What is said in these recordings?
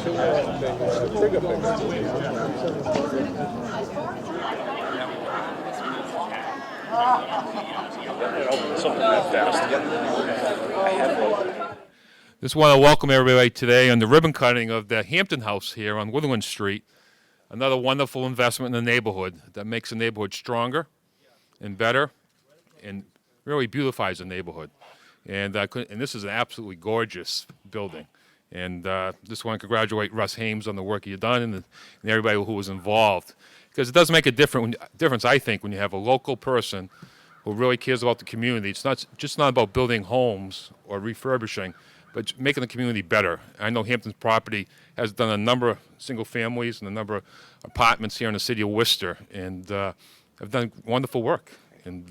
Just want to welcome everybody today on the ribbon cutting of the Hampton House here on Woodland Street. Another wonderful investment in the neighborhood that makes the neighborhood stronger and better and really beautifies the neighborhood. And this is an absolutely gorgeous building. And just want to congratulate Russ Hames on the work you've done and everybody who was involved. Because it does make a difference, I think, when you have a local person who really cares about the community. It's not just not about building homes or refurbishing, but making the community better. I know Hampton's property has done a number of single families and a number of apartments here in the city of Worcester, and have done wonderful work. And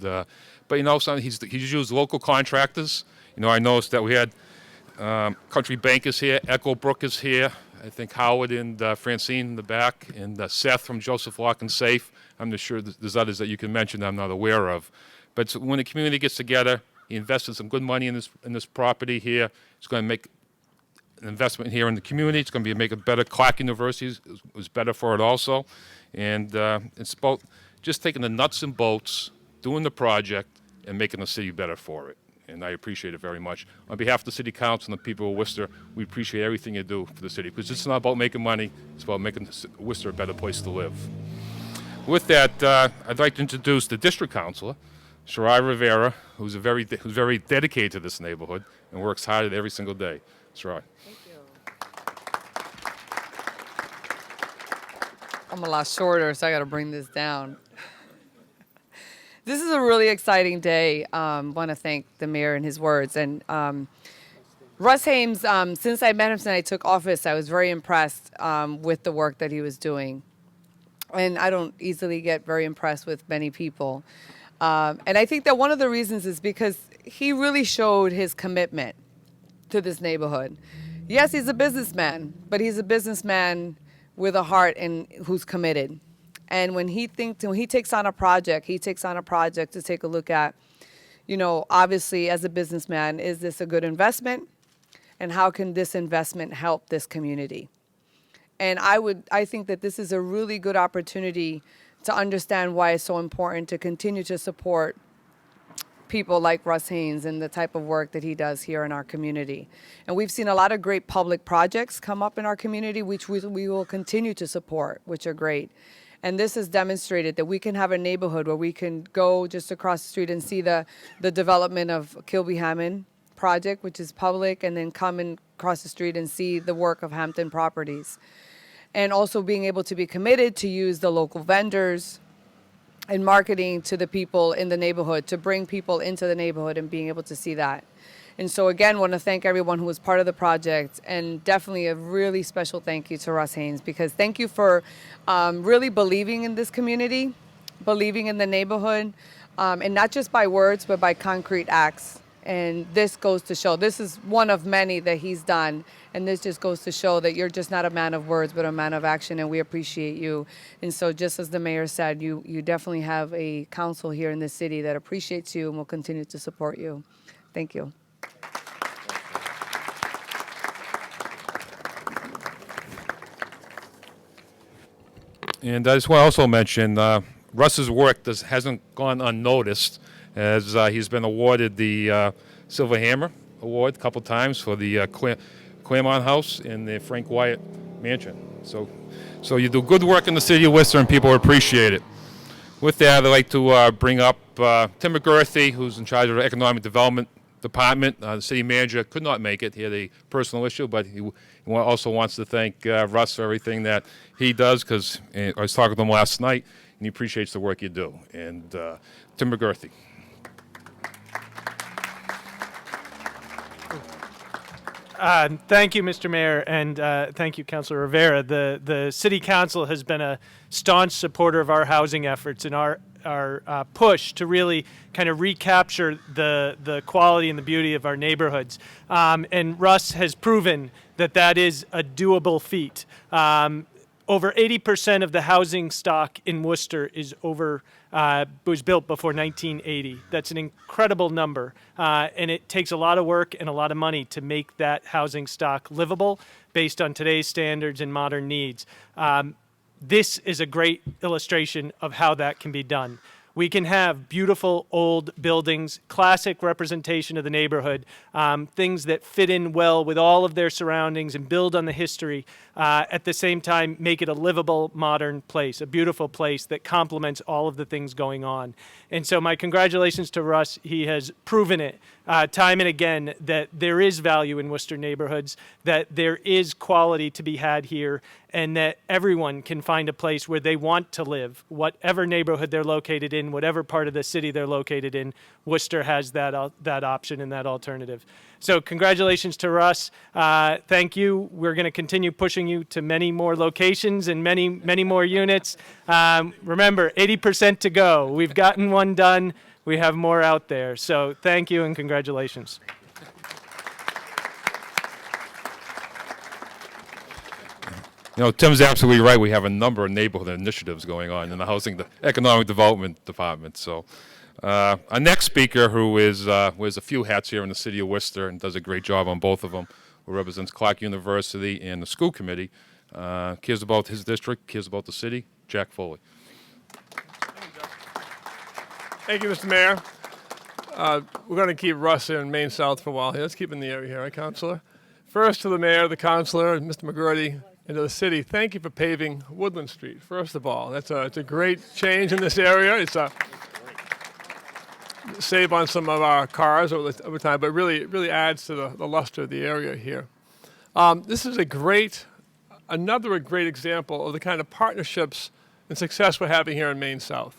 but you know, he's used local contractors. You know, I noticed that we had Country Bank is here, Echo Brook is here. I think Howard and Francine in the back, and Seth from Joseph Lock and Safe. I'm not sure there's others that you can mention that I'm not aware of. But when the community gets together, he invested some good money in this property here. It's going to make an investment here in the community. It's going to make it better. Clark University was better for it also. And it's about just taking the nuts and bolts, doing the project, and making the city better for it. And I appreciate it very much. On behalf of the City Council and the people of Worcester, we appreciate everything you do for the city. Because it's not about making money, it's about making Worcester a better place to live. With that, I'd like to introduce the District Councilor, Sarai Rivera, who's very dedicated to this neighborhood and works hard at it every single day. Sarai. Thank you. I'm a lot shorter, so I got to bring this down. This is a really exciting day. Want to thank the mayor and his words. And Russ Hames, since I met him since I took office, I was very impressed with the work that he was doing. And I don't easily get very impressed with many people. And I think that one of the reasons is because he really showed his commitment to this neighborhood. Yes, he's a businessman, but he's a businessman with a heart and who's committed. And when he takes on a project, he takes on a project to take a look at, you know, obviously as a businessman, is this a good investment? And how can this investment help this community? And I think that this is a really good opportunity to understand why it's so important to continue to support people like Russ Hames and the type of work that he does here in our community. And we've seen a lot of great public projects come up in our community, which we will continue to support, which are great. And this has demonstrated that we can have a neighborhood where we can go just across the street and see the development of Kilby Hammond project, which is public, and then come and cross the street and see the work of Hampton Properties. And also being able to be committed to use the local vendors and marketing to the people in the neighborhood, to bring people into the neighborhood and being able to see that. And so again, want to thank everyone who was part of the project, and definitely a really special thank you to Russ Hames, because thank you for really believing in this community, believing in the neighborhood, and not just by words, but by concrete acts. And this goes to show, this is one of many that he's done, and this just goes to show that you're just not a man of words, but a man of action, and we appreciate you. And so just as the mayor said, you definitely have a council here in this city that appreciates you and will continue to support you. Thank you. And I just want to also mention Russ's work hasn't gone unnoticed, as he's been awarded the Silver Hammer Award a couple times for the Claremont House and the Frank Wyatt Mansion. So you do good work in the city of Worcester, and people appreciate it. With that, I'd like to bring up Tim McGurthy, who's in charge of the Economic Development Department. The city manager could not make it. He had a personal issue, but he also wants to thank Russ for everything that he does, because I was talking to him last night, and he appreciates the work you do. And Tim McGurthy. Thank you, Mr. Mayor, and thank you, Councilor Rivera. The City Council has been a staunch supporter of our housing efforts and our push to really kind of recapture the quality and the beauty of our neighborhoods. And Russ has proven that is a doable feat. over 80% of the housing stock in Worcester was built before 1980. That's an incredible number, and it takes a lot of work and a lot of money to make that housing stock livable based on today's standards and modern needs. This is a great illustration of how that can be done. We can have beautiful old buildings, classic representation of the neighborhood, things that fit in well with all of their surroundings and build on the history, at the same time make it a livable modern place, a beautiful place that complements all of the things going on. And so my congratulations to Russ. He has proven it time and again that there is value in Worcester neighborhoods, that there is quality to be had here, and that everyone can find a place where they want to live, whatever neighborhood they're located in, whatever part of the city they're located in. Worcester has that option and that alternative. So congratulations to Russ. Thank you. We're going to continue pushing you to many more locations and many, many more units. Remember, 80% to go. We've gotten one done. We have more out there. So thank you and congratulations. You know, Tim's absolutely right. We have a number of neighborhood initiatives going on in the Housing Economic Development Department. So our next speaker, who wears a few hats here in the city of Worcester and does a great job on both of them, who represents Clark University and the school committee, cares about his district, cares about the city, Jack Foley. Thank you, Mr. Mayor. We're going to keep Russ in Maine South for a while here. Let's keep him in the area here, right, Councilor? First to the mayor, the councilor, Mr. McGurty, and to the city, thank you for paving Woodland Street, first of all. It's a great change in this area. It's a save on some of our cars over time, but really adds to the luster of the area here. This is another great example of the kind of partnerships and success we're having here in Maine South.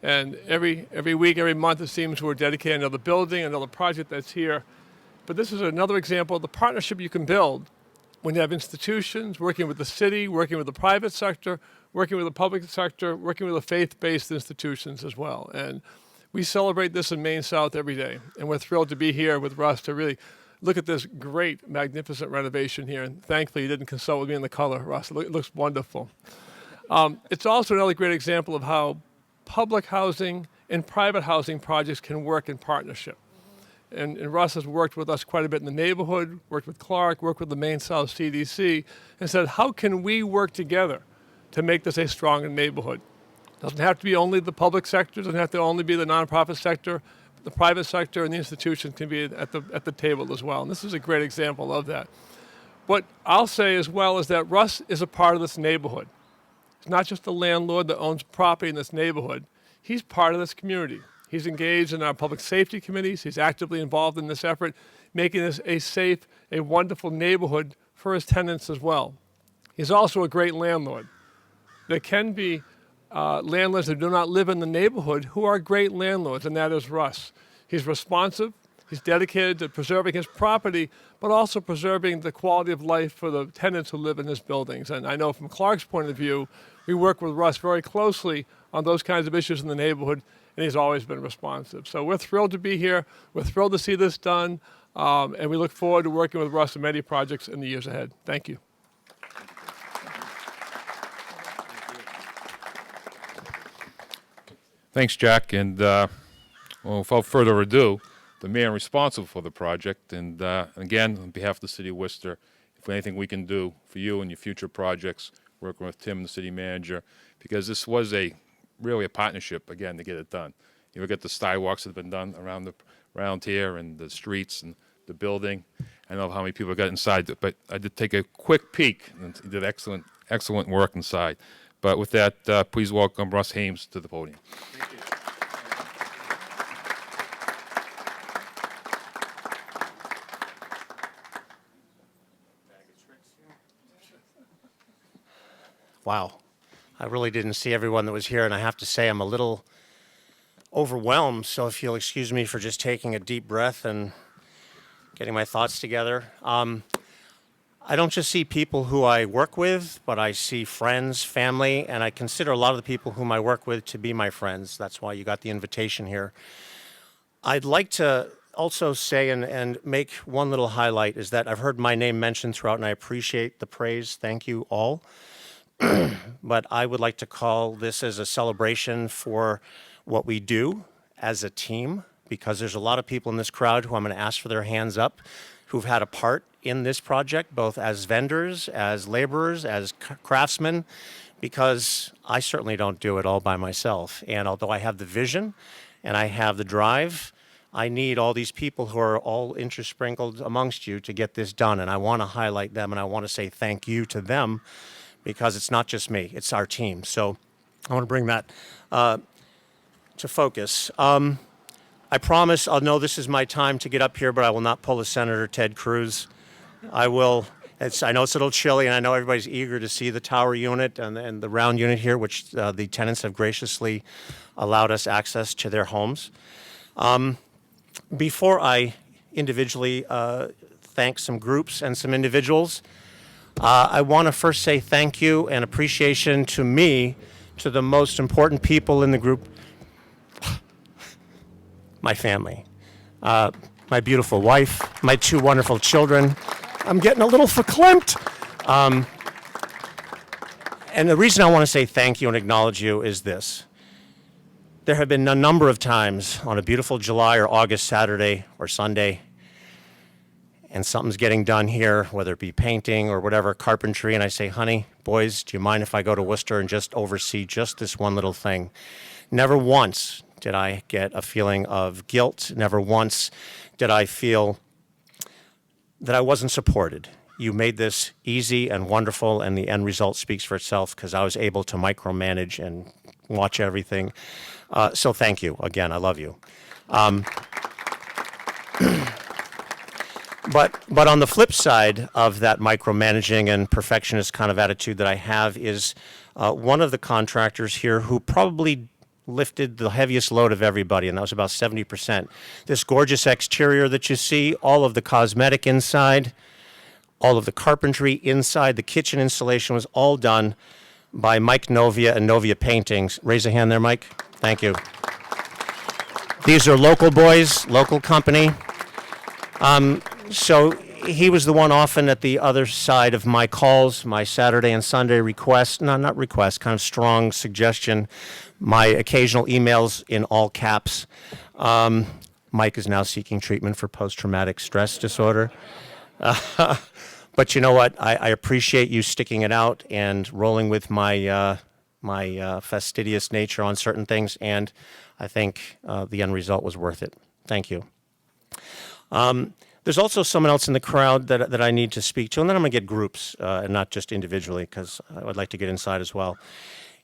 And every week, every month, it seems we're dedicating another building, another project that's here. But this is another example of the partnership you can build when you have institutions working with the city, working with the private sector, working with the public sector, working with the faith-based institutions as well. And we celebrate this in Maine South every day. And we're thrilled to be here with Russ to really look at this great, magnificent renovation here. And thankfully, you didn't consult with me on the color, Russ. It looks wonderful. It's also another great example of how public housing and private housing projects can work in partnership. And Russ has worked with us quite a bit in the neighborhood, worked with Clark, worked with the Maine South CDC, and said, how can we work together to make this a stronger neighborhood? Doesn't have to be only the public sector, doesn't have to only be the nonprofit sector, the private sector and the institutions can be at the table as well. And this is a great example of that. What I'll say as well is that Russ is a part of this neighborhood. He's not just a landlord that owns property in this neighborhood. He's part of this community. He's engaged in our public safety committees. He's actively involved in this effort, making this a safe, a wonderful neighborhood for his tenants as well. He's also a great landlord. There can be landlords who do not live in the neighborhood who are great landlords, and that is Russ. He's responsive. He's dedicated to preserving his property, but also preserving the quality of life for the tenants who live in his buildings. And I know from Clark's point of view, we work with Russ very closely on those kinds of issues in the neighborhood, and he's always been responsive. So we're thrilled to be here. We're thrilled to see this done, and we look forward to working with Russ on many projects in the years ahead. Thank you. Thanks, Jack. And well, without further ado, the mayor responsible for the project, and again, on behalf of the city of Worcester, if anything we can do for you and your future projects, working with Tim, the city manager, because this was really a partnership, again, to get it done. You look at the sidewalks that have been done around here and the streets and the building. I don't know how many people got inside, but I did take a quick peek, and he did excellent work inside. But with that, please welcome Russ Hames to the podium. Thank you. Wow. I really didn't see everyone that was here, and I have to say I'm a little overwhelmed, so if you'll excuse me for just taking a deep breath and getting my thoughts together. I don't just see people who I work with, but I see friends, family, and I consider a lot of the people whom I work with to be my friends. That's why you got the invitation here. I'd like to also say and make one little highlight is that I've heard my name mentioned throughout, and I appreciate the praise. Thank you all. but I would like to call this as a celebration for what we do as a team, because there's a lot of people in this crowd who I'm going to ask for their hands up who've had a part in this project, both as vendors, as laborers, as craftsmen, because I certainly don't do it all by myself. And although I have the vision and I have the drive, I need all these people who are all intersprinkled amongst you to get this done. And I want to highlight them, and I want to say thank you to them, because it's not just me, it's our team. So I want to bring that to focus. I promise, I'll know this is my time to get up here, but I will not pull a Senator Ted Cruz. I will. I know it's a little chilly, and I know everybody's eager to see the tower unit and the round unit here, which the tenants have graciously allowed us access to their homes. Before I individually thank some groups and some individuals, I want to first say thank you and appreciation to me, to the most important people in the group, my family, my beautiful wife, my two wonderful children. I'm getting a little verklempt. And the reason I want to say thank you and acknowledge you is this. There have been a number of times on a beautiful July or August Saturday or Sunday, and something's getting done here, whether it be painting or whatever, carpentry, and I say, honey, boys, do you mind if I go to Worcester and just oversee just this one little thing? Never once did I get a feeling of guilt. Never once did I feel that I wasn't supported. You made this easy and wonderful, and the end result speaks for itself, because I was able to micromanage and watch everything. So thank you. Again, I love you. But on the flip side of that micromanaging and perfectionist kind of attitude that I have is one of the contractors here who probably lifted the heaviest load of everybody, and that was about 70%. This gorgeous exterior that you see, all of the cosmetic inside, all of the carpentry inside, the kitchen installation was all done by Mike Novia and Novia Paintings. Raise a hand there, Mike. Thank you. These are local boys, local company. So he was the one often at the other side of my calls, my Saturday and Sunday requests, not requests, kind of strong suggestion, my occasional emails in all caps. Mike is now seeking treatment for post-traumatic stress disorder. But you know what? I appreciate you sticking it out and rolling with my fastidious nature on certain things, and I think the end result was worth it. Thank you. There's also someone else in the crowd that I need to speak to, and then I'm going to get groups and not just individually, because I would like to get inside as well.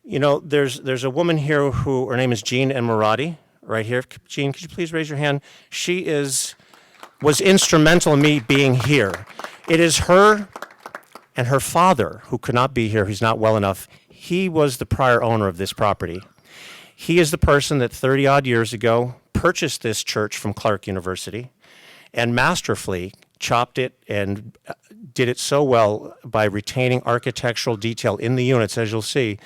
You know, there's a woman here who, her name is Jean Emirati, right here. Jean, could you please raise your hand? She was instrumental in me being here. It is her and her father, who could not be here, he's not well enough. He was the prior owner of this property. He is the person that 30-odd years ago purchased this church from Clark University and masterfully chopped it and did it so well by retaining architectural detail in the units, as you'll see,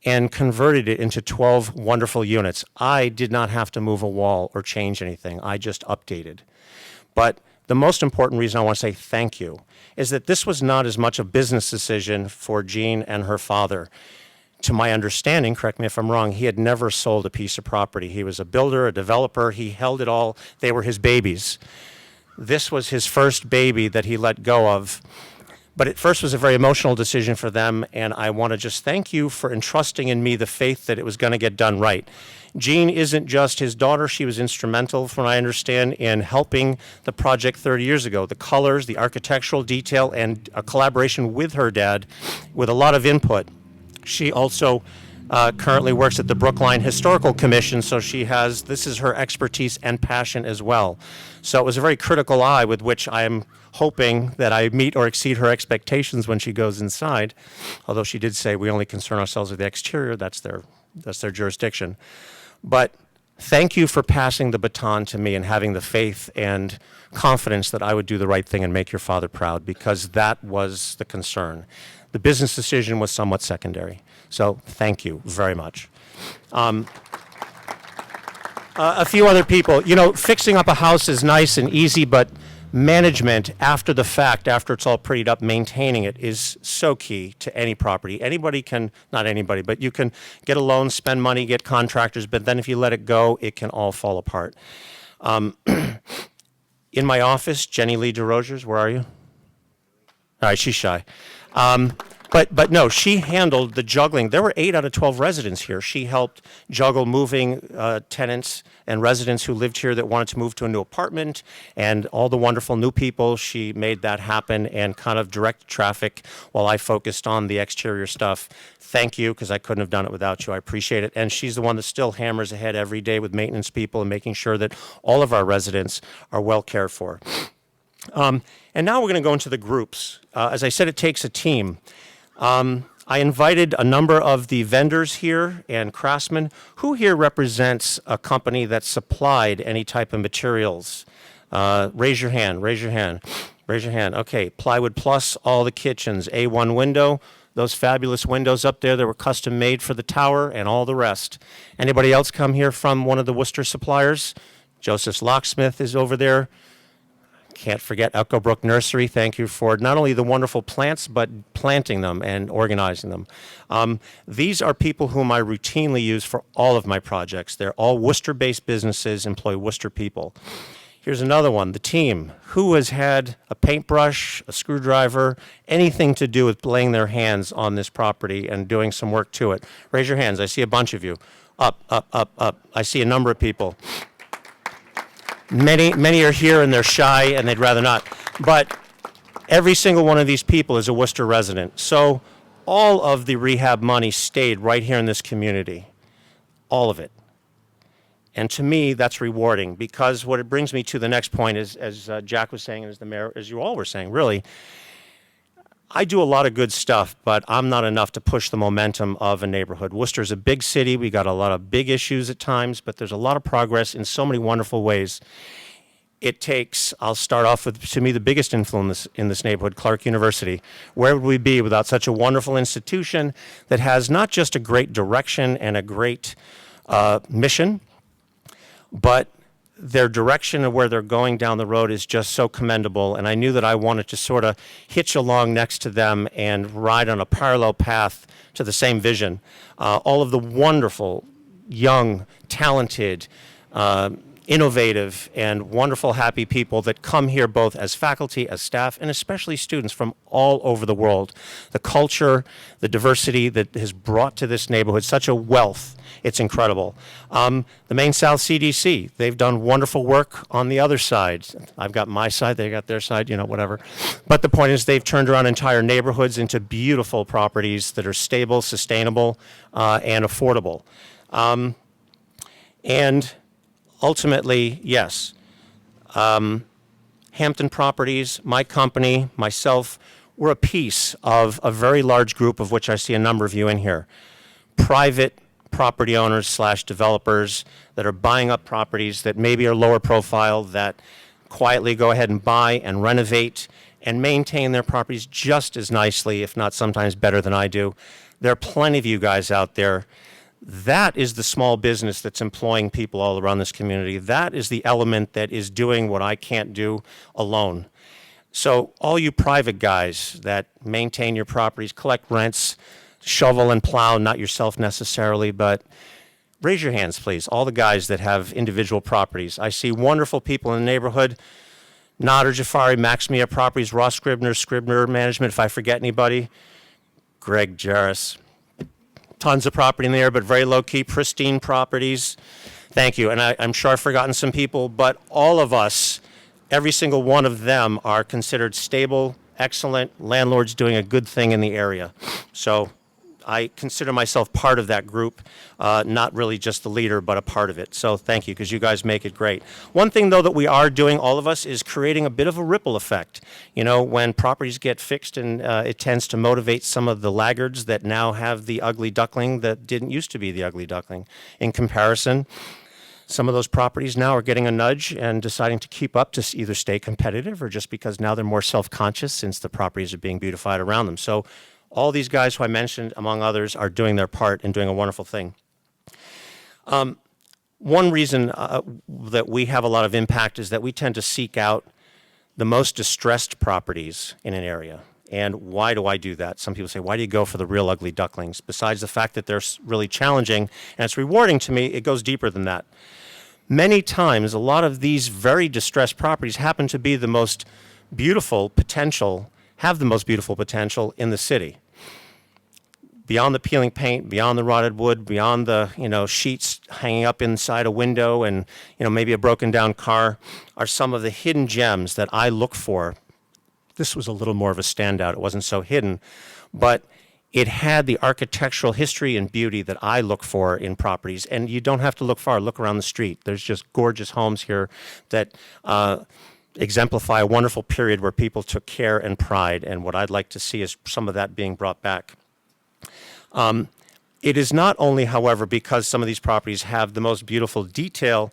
and converted it into 12 wonderful units. I did not have to move a wall or change anything. I just updated. But the most important reason I want to say thank you is that this was not as much a business decision for Jean and her father. To my understanding, correct me if I'm wrong, he had never sold a piece of property. He was a builder, a developer. He held it all. They were his babies. This was his first baby that he let go of. But it first was a very emotional decision for them, and I want to just thank you for entrusting in me the faith that it was going to get done right. Jean isn't just his daughter. She was instrumental, from what I understand, in helping the project 30 years ago. The colors, the architectural detail, and a collaboration with her dad with a lot of input. She also currently works at the Brookline Historical Commission, so this is her expertise and passion as well. So it was a very critical eye with which I am hoping that I meet or exceed her expectations when she goes inside. Although she did say we only concern ourselves with the exterior, that's their jurisdiction. But thank you for passing the baton to me and having the faith and confidence that I would do the right thing and make your father proud, because that was the concern. The business decision was somewhat secondary. So thank you very much. A few other people. You know, fixing up a house is nice and easy, but management after the fact, after it's all prettied up, maintaining it is so key to any property. Anybody can, not anybody, but you can get a loan, spend money, get contractors, but then if you let it go, it can all fall apart. In my office, Jenny Lee DeRogers, where are you? All right, she's shy. But no, she handled the juggling. There were 8 out of 12 residents here. She helped juggle moving tenants and residents who lived here that wanted to move to a new apartment, and all the wonderful new people. She made that happen and kind of directed traffic while I focused on the exterior stuff. Thank you, because I couldn't have done it without you. I appreciate it. And she's the one that still hammers ahead every day with maintenance people and making sure that all of our residents are well cared for. And now we're going to go into the groups. As I said, it takes a team. I invited a number of the vendors here and craftsmen. Who here represents a company that supplied any type of materials? Raise your hand, raise your hand, raise your hand. Okay, Plywood Plus, all the kitchens, A1 window, those fabulous windows up there that were custom made for the tower and all the rest. Anybody else come here from one of the Worcester suppliers? Joseph's Locksmith is over there. Can't forget Echo Brook Nursery. Thank you for not only the wonderful plants, but planting them and organizing them. These are people whom I routinely use for all of my projects. They're all Worcester-based businesses, employ Worcester people. Here's another one, the team. Who has had a paintbrush, a screwdriver, anything to do with laying their hands on this property and doing some work to it? Raise your hands. I see a bunch of you. Up, up, up, up. I see a number of people. Many are here and they're shy and they'd rather not. But every single one of these people is a Worcester resident. So all of the rehab money stayed right here in this community. All of it. And to me, that's rewarding, because what it brings me to the next point is, as Jack was saying and as the mayor, as you all were saying, really, I do a lot of good stuff, but I'm not enough to push the momentum of a neighborhood. Worcester's a big city. We got a lot of big issues at times, but there's a lot of progress in so many wonderful ways. It takes, I'll start off with, to me, the biggest influence in this neighborhood, Clark University. Where would we be without such a wonderful institution that has not just a great direction and a great mission, but their direction of where they're going down the road is just so commendable. And I knew that I wanted to sort of hitch along next to them and ride on a parallel path to the same vision. All of the wonderful, young, talented, innovative, and wonderful, happy people that come here both as faculty, as staff, and especially students from all over the world. The culture, the diversity that has brought to this neighborhood such a wealth. It's incredible. The Maine South CDC, they've done wonderful work on the other side. I've got my side, they got their side, you know, whatever. But the point is they've turned around entire neighborhoods into beautiful properties that are stable, sustainable, and affordable. And ultimately, yes, Hampton Properties, my company, myself, we're a piece of a very large group of which I see a number of you in here. Private property owners / developers that are buying up properties that maybe are lower profile, that quietly go ahead and buy and renovate and maintain their properties just as nicely, if not sometimes better than I do. There are plenty of you guys out there. That is the small business that's employing people all around this community. That is the element that is doing what I can't do alone. So all you private guys that maintain your properties, collect rents, shovel and plow, not yourself necessarily, but raise your hands, please. All the guys that have individual properties. I see wonderful people in the neighborhood. Nader Jafari, Maximia Properties, Ross Scribner Management, if I forget anybody. Greg Jarris. Tons of property in there, but very low-key, pristine properties. Thank you. And I'm sure I've forgotten some people, but all of us, every single one of them are considered stable, excellent landlords doing a good thing in the area. So I consider myself part of that group, not really just the leader, but a part of it. So thank you, because you guys make it great. One thing, though, that we are doing, all of us, is creating a bit of a ripple effect. You know, when properties get fixed, and it tends to motivate some of the laggards that now have the ugly duckling that didn't used to be the ugly duckling. In comparison, some of those properties now are getting a nudge and deciding to keep up to either stay competitive or just because now they're more self-conscious since the properties are being beautified around them. So all these guys who I mentioned, among others, are doing their part and doing a wonderful thing. One reason that we have a lot of impact is that we tend to seek out the most distressed properties in an area. And why do I do that? Some people say, why do you go for the real ugly ducklings? Besides the fact that they're really challenging and it's rewarding to me, it goes deeper than that. Many times, a lot of these very distressed properties happen to be the most beautiful potential, have the most beautiful potential in the city. Beyond the peeling paint, beyond the rotted wood, beyond the sheets hanging up inside a window and maybe a broken down car are some of the hidden gems that I look for. This was a little more of a standout. It wasn't so hidden, but it had the architectural history and beauty that I look for in properties. And you don't have to look far. Look around the street. There's just gorgeous homes here that exemplify a wonderful period where people took care and pride. And what I'd like to see is some of that being brought back. It is not only, however, because some of these properties have the most beautiful detail,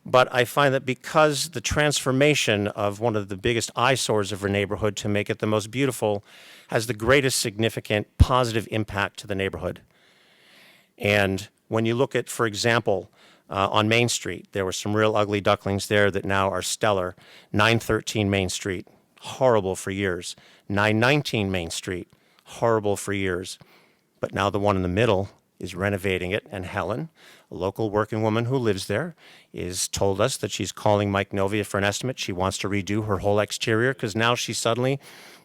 but I find that because the transformation of one of the biggest eyesores of our neighborhood to make it the most beautiful has the greatest significant positive impact to the neighborhood. And when you look at, for example, on Main Street, there were some real ugly ducklings there that now are stellar. 913 Main Street, horrible for years. 919 Main Street, horrible for years. But now the one in the middle is renovating it, and Helen, a local working woman who lives there, is told us that she's calling Mike Novia for an estimate. She wants to redo her whole exterior because now she suddenly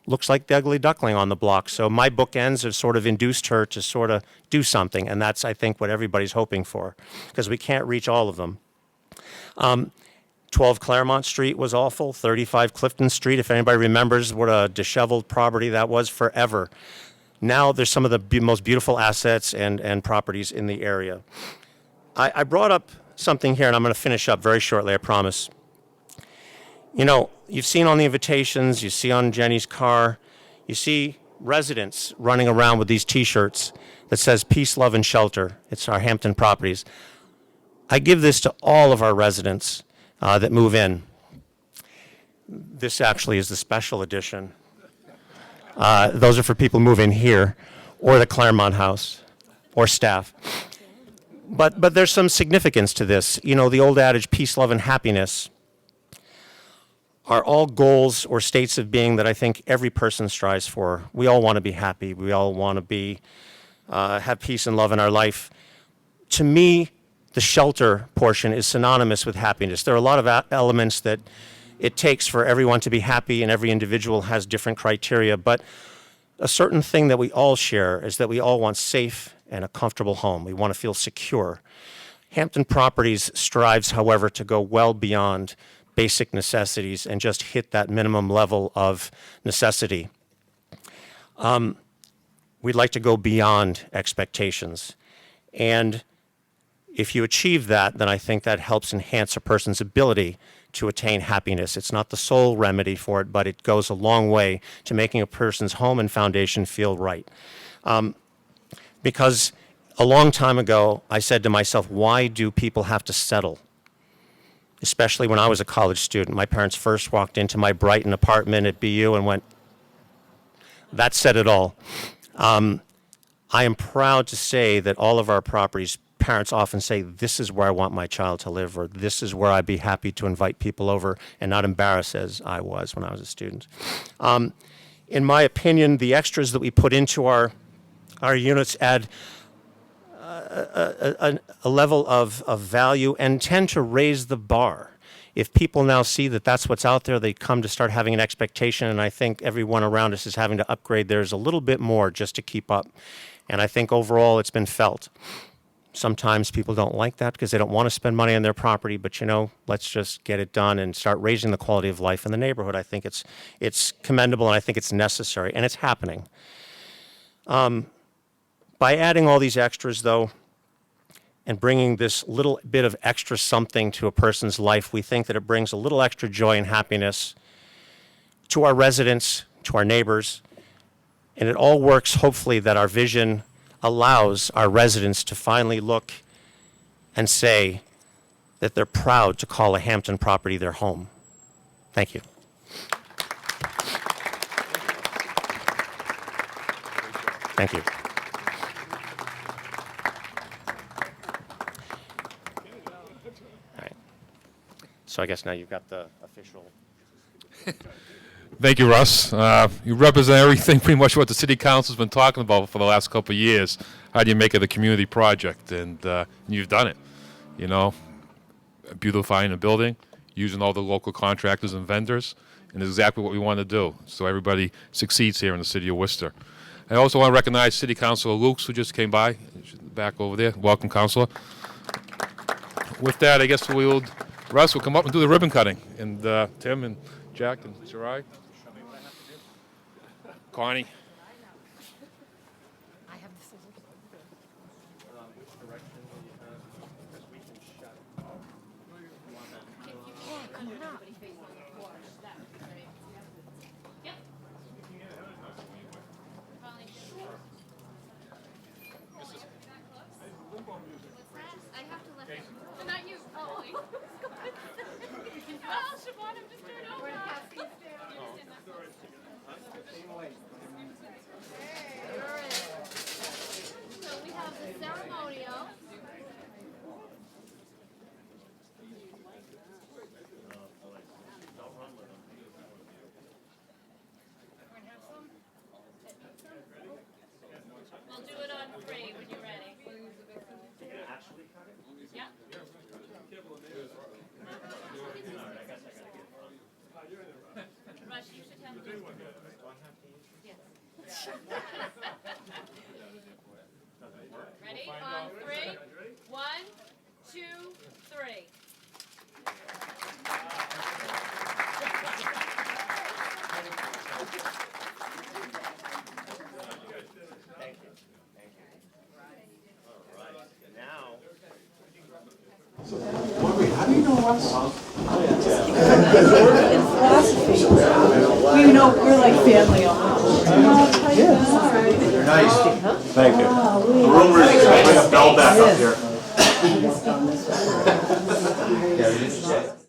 looks like the ugly duckling on the block. So my bookends have sort of induced her to sort of do something, and that's, I think, what everybody's hoping for, because we can't reach all of them. 12 Claremont Street was awful. 35 Clifton Street, if anybody remembers what a disheveled property that was forever. Now there's some of the most beautiful assets and properties in the area. I brought up something here, and I'm going to finish up very shortly, I promise. You've seen on the invitations, you see on Jenny's car, you see residents running around with these T-shirts that says peace, love, and shelter. It's our Hampton properties. I give this to all of our residents that move in. This actually is the special edition. Those are for people who move in here, or the Claremont house, or staff. But there's some significance to this. The old adage, peace, love, and happiness, are all goals or states of being that I think every person strives for. We all want to be happy. We all want to have peace and love in our life. To me, the shelter portion is synonymous with happiness. There are a lot of elements that it takes for everyone to be happy, and every individual has different criteria. But a certain thing that we all share is that we all want safe and a comfortable home. We want to feel secure. Hampton Properties strives, however, to go well beyond basic necessities and just hit that minimum level of necessity. We'd like to go beyond expectations. And if you achieve that, then I think that helps enhance a person's ability to attain happiness. It's not the sole remedy for it, but it goes a long way to making a person's home and foundation feel right. Because a long time ago, I said to myself, why do people have to settle? Especially when I was a college student. My parents first walked into my Brighton apartment at BU and went, that said it all. I am proud to say that all of our properties, parents often say, this is where I want my child to live, or this is where I'd be happy to invite people over and not embarrassed as I was when I was a student. In my opinion, the extras that we put into our units add a level of value and tend to raise the bar. If people now see that that's what's out there, they come to start having an expectation, and I think everyone around us is having to upgrade theirs a little bit more just to keep up. And I think overall it's been felt. Sometimes people don't like that because they don't want to spend money on their property, but let's just get it done and start raising the quality of life in the neighborhood. I think it's commendable, and I think it's necessary, and it's happening. By adding all these extras, though, and bringing this little bit of extra something to a person's life, we think that it brings a little extra joy and happiness to our residents, to our neighbors, and it all works, hopefully, that our vision allows our residents to finally look and say that they're proud to call a Hampton property their home. Thank you. Thank you. All right. So I guess now you've got the official. Thank you, Russ. You represent everything pretty much what the city council's been talking about for the last couple of years. How do you make it a community project? And you've done it. You know, beautifying the building, using all the local contractors and vendors, and it's exactly what we want to do. So everybody succeeds here in the city of Worcester. I also want to recognize City Councilor Lukes, who just came by, back over there. Welcome, Councilor. With that, I guess Russ will come up and do the ribbon cutting, and Tim and Jack and Sarai. Connie. Not you. Oh, Siobhan, I'm just doing over. So we have the ceremonial. We'll do it on 3 when you're ready. Yeah. Rush, you should have this. Yes. Ready? On 3. 1, 2, 3. How do you know us? You know, we're like family almost. They're nice. Thank you. The rumor is bring a bell back up here.